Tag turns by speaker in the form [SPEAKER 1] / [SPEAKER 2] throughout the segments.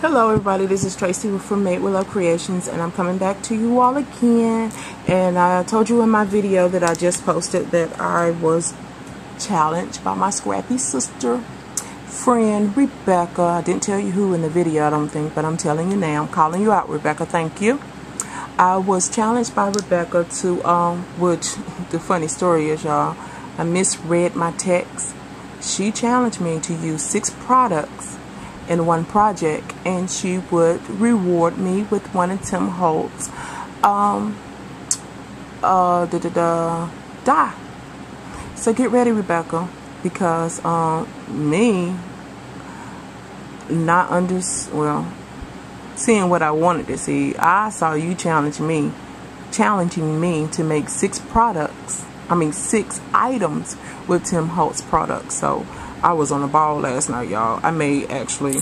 [SPEAKER 1] Hello everybody, this is Tracy from Made with Love Creations, and I'm coming back to you all again. And I told you in my video that I just posted that I was challenged by my scrappy sister friend Rebecca. I didn't tell you who in the video, I don't think, but I'm telling you now. I'm calling you out, Rebecca. Thank you. I was challenged by Rebecca to which the funny story is, y'all, I misread my text. She challenged me to use 6 products in one project, and she would reward me with one of Tim Holtz die. So get ready, Rebecca, because me not seeing what I wanted to see, I saw you challenging me to make 6 items with Tim Holtz products. So I was on the ball last night, y'all. I made actually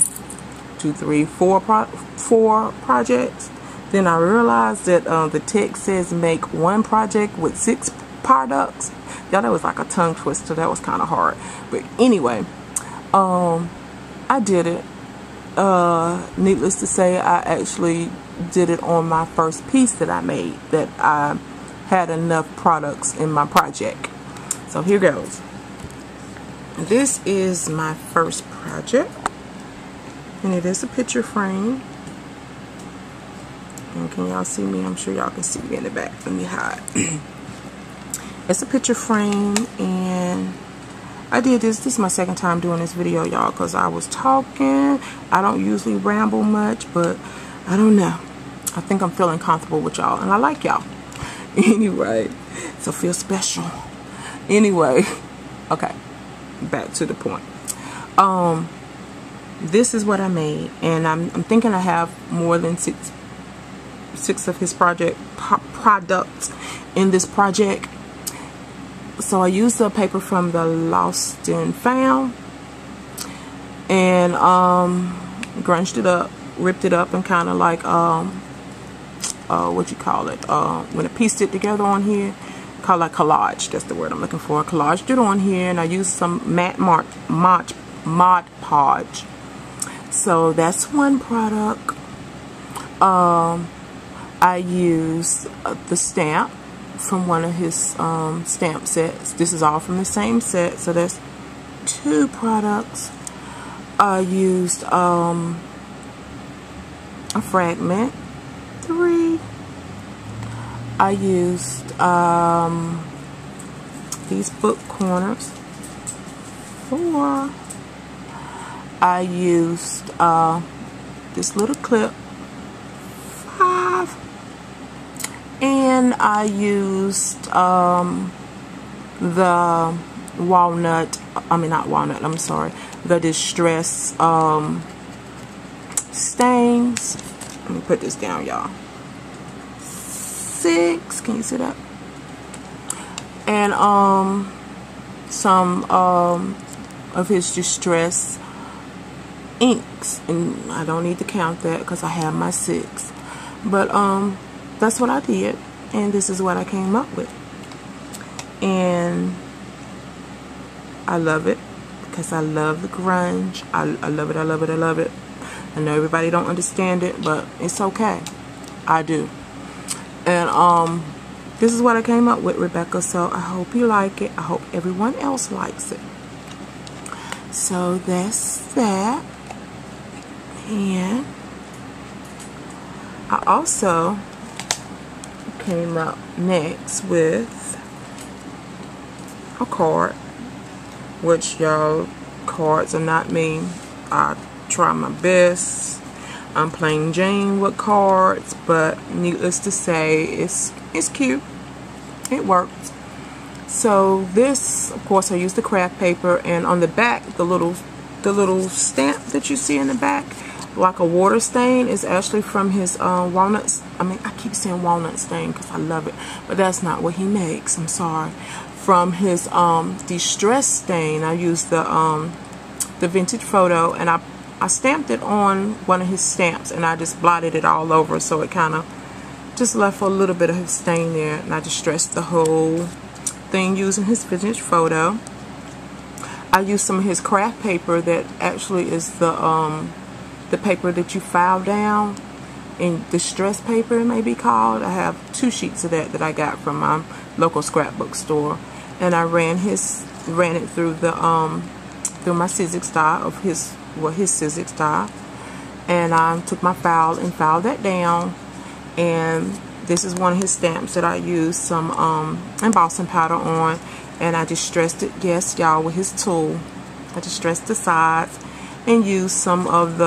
[SPEAKER 1] 4 projects. Then I realized that the text says make 1 project with 6 products. Y'all, that was like a tongue twister. That was kind of hard. But anyway, I did it. Needless to say, I actually did it on my first piece that I made, that I had enough products in my project. So here goes. This is my first project, and it is a picture frame. And can y'all see me? I'm sure y'all can see me in the back. Let me hide. It's a picture frame, and I did this. This is my second time doing this video, y'all, because I was talking. I don't usually ramble much, but I don't know. I think I'm feeling comfortable with y'all, and I like y'all. Anyway, so feel special. Anyway, okay. Back to the point. This is what I made, and I'm thinking I have more than six of his products in this project. So I used the paper from the Lost and Found, and grunged it up, ripped it up, and kind of like what you call it, when I pieced it together on here, called like collage. That's the word I'm looking for. Collaged it on here, and I used some matte Mod Podge. So that's one product. I used the stamp from one of his stamp sets. This is all from the same set, so that's 2 products. I used a fragment, 3. I used these book corners, 4. I used this little clip, 5. And I used the the distress stains. Let me put this down, y'all. 6, can you see that? And some of his distress inks, and I don't need to count that because I have my 6. But that's what I did, and this is what I came up with, and I love it because I love the grunge. I love it. I love it. I love it. I know everybody don't understand it, but it's okay. I do. And this is what I came up with, Rebecca. So I hope you like it. I hope everyone else likes it. So that's that. And I also came up next with a card, which, y'all, cards are not me. I try my best. I'm plain Jane with cards, but needless to say, it's cute. It works. So this, of course, I used the craft paper, and on the back, the little stamp that you see in the back, like a water stain, is actually from his walnuts. I mean, I keep saying walnut stain because I love it, but that's not what he makes. I'm sorry. From his distress stain, I used the vintage photo, and I stamped it on one of his stamps, and I just blotted it all over, so it kind of just left a little bit of his stain there, and I distressed the whole thing using his vintage photo. I used some of his craft paper that actually is the the paper that you file down, in distress paper it may be called. I have 2 sheets of that I got from my local scrapbook store, and I ran it through the through my Sizzix die of his Sizzix die, and I took my file and filed that down. And this is one of his stamps that I used some embossing powder on, and I distressed it, yes y'all, with his tool. I distressed the sides and used some of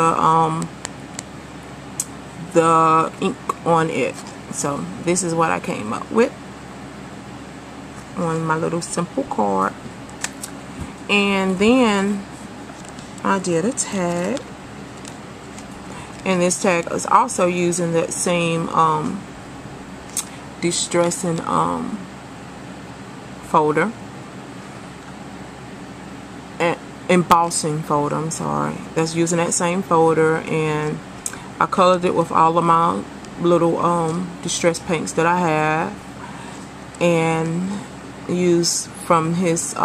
[SPEAKER 1] the ink on it. So this is what I came up with on my little simple card. And then I did a tag, and this tag is also using that same distressing folder, and embossing folder, I'm sorry, that's using that same folder, and I colored it with all of my little distress paints that I have, and used from his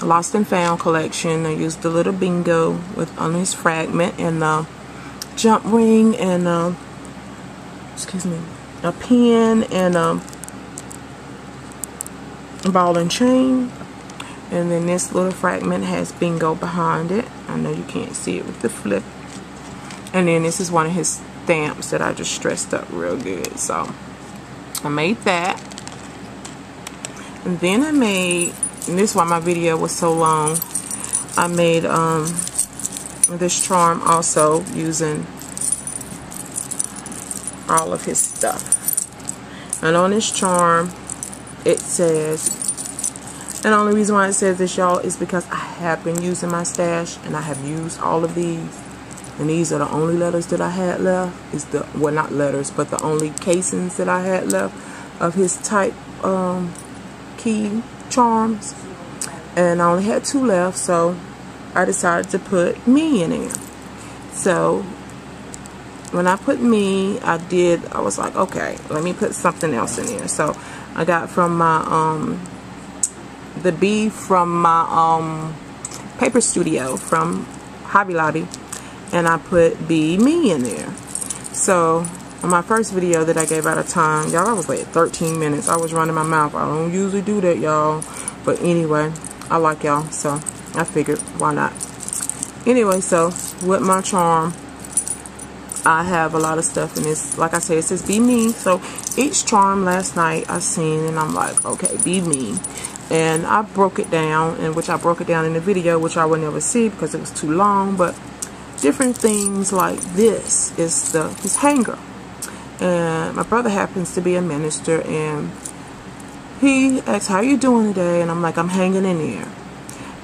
[SPEAKER 1] Lost and Found collection. I used the little bingo on his fragment, and the jump ring, and excuse me, a pin, and a ball and chain. And then this little fragment has bingo behind it. I know you can't see it with the flip. And then this is one of his stamps that I just stressed up real good. So I made that. And then I made, and this is why my video was so long, I made this charm also using all of his stuff. And on this charm it says, and the only reason why it says this, y'all, is because I have been using my stash, and I have used all of these, and these are the only letters that I had left. Is the, well, not letters, but the only casings that I had left of his type key charms, and I only had 2 left, so I decided to put me in there. So when I put me, I was like, okay, let me put something else in there. So I got from my the B from my paper studio from Hobby Lobby, and I put Be Me in there. So on my first video that I gave out of time, y'all, I was like 13 minutes. I was running my mouth. I don't usually do that, y'all, but anyway, I like y'all, so I figured why not. Anyway, so with my charm, I have a lot of stuff in this. Like I said, it says Be Me. So each charm last night I seen, and I'm like, okay, be me. And I broke it down, and which I broke it down in the video, which I would never see because it was too long. But different things like this is his hanger. And my brother happens to be a minister, and he asks, how you doing today? And I'm like, I'm hanging in there.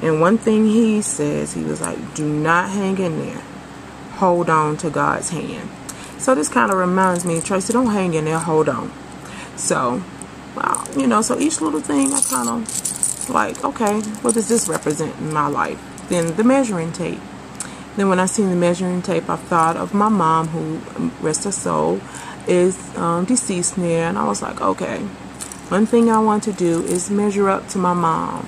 [SPEAKER 1] And one thing he says, he was like, do not hang in there. Hold on to God's hand. So this kind of reminds me, Tracy, don't hang in there, hold on. So, well, you know, so each little thing I kind of like, okay, what does this represent in my life? Then the measuring tape. Then when I seen the measuring tape, I thought of my mom, who, rest her soul, is deceased now. And I was like, okay, one thing I want to do is measure up to my mom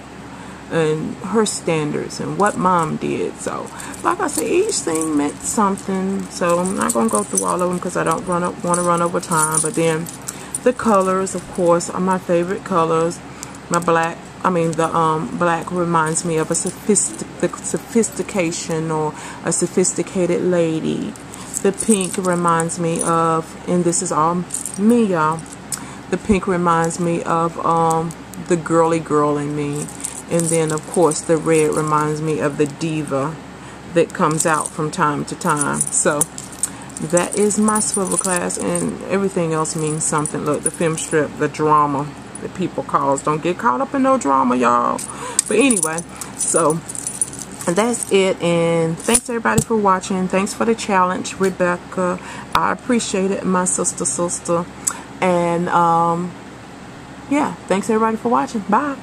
[SPEAKER 1] and her standards and what mom did. So like I said, each thing meant something. So I'm not going to go through all of them because I don't want to run over time. But then the colors, of course, are my favorite colors. My black, the black reminds me of a sophistication or a sophisticated lady. The pink reminds me of, and this is all me, y'all, the pink reminds me of the girly girl in me. And then, of course, the red reminds me of the diva that comes out from time to time. So that is my swivel class, and everything else means something. Look, the film strip, the drama that people cause. Don't get caught up in no drama, y'all. But anyway, so that's it, and thanks everybody for watching. Thanks for the challenge, Rebecca. I appreciate it, my sister. And yeah, thanks everybody for watching. Bye.